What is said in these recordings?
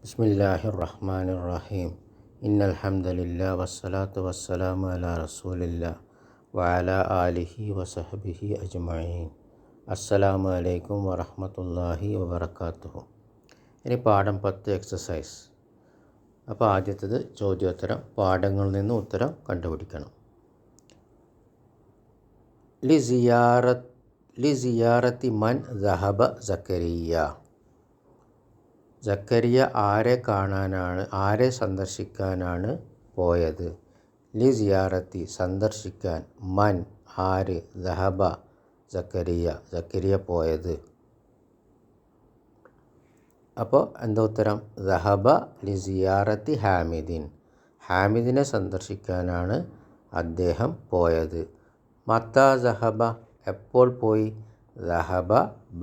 ബിസ്മില്ലാഹിർ-റഹ്മാനിർ-റഹീം. ഇന്നൽഹംദുലില്ലാഹി വസ്സലാത്തു വസ്സലാമു അലാ റസൂലില്ലാഹി വഅലാ ആലിഹി വസഹ്ബിഹി അജ്മഈൻ. അസ്സലാമു അലൈക്കും വറഹ്മത്തുള്ളാഹി വബറകാതുഹു. ഇനി പാഠം 10 എക്സസൈസ്. അപ്പോൾ ആദ്യത്തേത് ചോദ്യോത്തരം. പാഠങ്ങളിൽ നിന്ന് ഉത്തരം കണ്ടുപിടിക്കണം. ലിസിയാറത്തി മൻ ദഹബ സക്കരിയ. സക്കരിയ ആരെ സന്ദർശിക്കാനാണ് പോയത്? ലിസിയാറത്തി സന്ദർശിക്കാൻ, മൻ ആര്, ദഹബ സക്കരിയ പോയത്. അപ്പോൾ എന്താ ഉത്തരം? ദഹബ ലിസിയാറത്തി ഹാമിദിൻ. ഹാമിദിനെ സന്ദർശിക്കാനാണ് അദ്ദേഹം പോയത്. മത്താ ദഹബ എപ്പോൾ പോയി? ദഹബ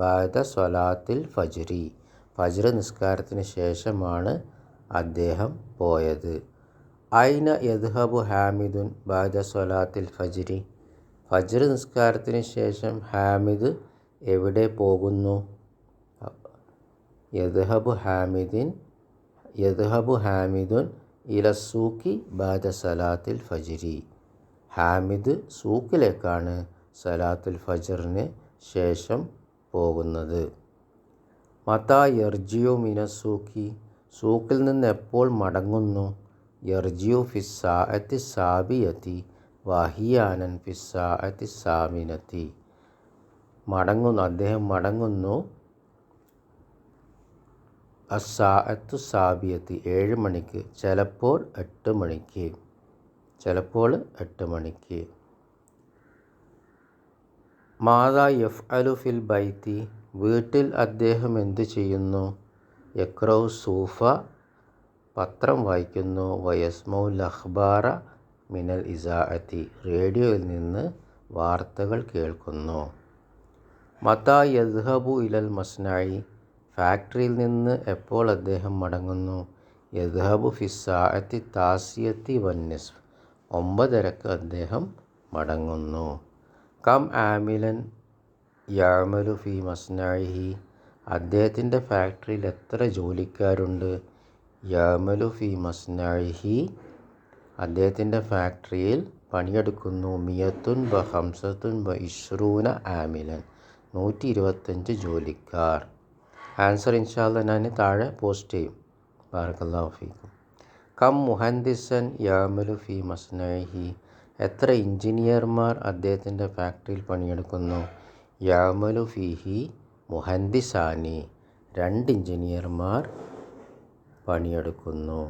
ബഅദ സ്വലാത്തിൽ ഫജ്രി. ഫജ്ർ നിസ്കാരത്തിന് ശേഷമാണ് അദ്ദേഹം പോയത്. ഐന യദ്ഹബു ഹാമിദുൻ ബഅദ സ്വലാത്തിൽ ഫജ്രി. ഫജ്ർ നിസ്കാരത്തിന് ശേഷം ഹാമിദ് എവിടെ പോകുന്നു? യദ്ഹബു ഹാമിദുൻ ഇലസ്സൂഖി ബഅദ സലാത്തിൽ ഫജ്രി. ഹാമിദ് സൂക്കിലേക്കാണ് സലാത്തുൽ ഫജ്റിന് ശേഷം പോകുന്നത്. മതാ യർജിഉ മിനസ്സൂഖി. സൂക്കിൽ നിന്ന് എപ്പോൾ മടങ്ങുന്നു? യർജിഉ ഫിസ്സാഅത്തി സാബിയത്തി വഹിയാനൻ ഫിസ്സാഅത്തി സാമിനത്തി. അദ്ദേഹം മടങ്ങുന്നു അസ്സാഅത്തു സാബിയത്തി 7 മണിക്ക്, ചിലപ്പോൾ 8 മണിക്ക്. മാതാ യഫ്അലു ഫിൽ ബൈത്തി. വീട്ടിൽ അദ്ദേഹം എന്ത് ചെയ്യുന്നു? യഖ്റഉ സൂഫ പത്രം വായിക്കുന്നു. വയസ്മഉൽ അഖ്ബാറ മിനൽ ഇസാഅത്തി. റേഡിയോയിൽ നിന്ന് വാർത്തകൾ കേൾക്കുന്നു. മതാ യദ്ഹബു ഇലൽ മസ്നഇ. ഫാക്ടറിയിൽ നിന്ന് എപ്പോൾ അദ്ദേഹം മടങ്ങുന്നു? യദ്ഹബു ഫിസ്സാഅത്തി താസിയത്തി വന്നിസ്ഫ്. 9:30 അദ്ദേഹം മടങ്ങുന്നു. കം ആമിലൻ യഅമലു ഫി മസ്നഇഹി. അദ്ദേഹത്തിൻ്റെ ഫാക്ടറിയിൽ എത്ര ജോലിക്കാരുണ്ട്? യഅമലു ഫി മസ്നഇഹി. അദ്ദേഹത്തിൻ്റെ ഫാക്ടറിയിൽ പണിയെടുക്കുന്നു 125 ആമിലൻ. 125 ജോലിക്കാർ. ആൻസർ ഇൻഷാ അല്ലാഹ് ഞാൻ താഴെ പോസ്റ്റ് ചെയ്യും. ബാറക്കല്ലാഹു ഫീക്കും. കം മുഹന്ദിസൻ യഅമലു ഫി മസ്നഇഹി. എത്ര എഞ്ചിനീയർമാർ അദ്ദേഹത്തിൻ്റെ ഫാക്ടറിയിൽ പണിയെടുക്കുന്നു? യഅമലു ഫീഹി മുഹന്ദിസാനി. 2 എഞ്ചിനീയർമാർ പണിയെടുക്കുന്നു.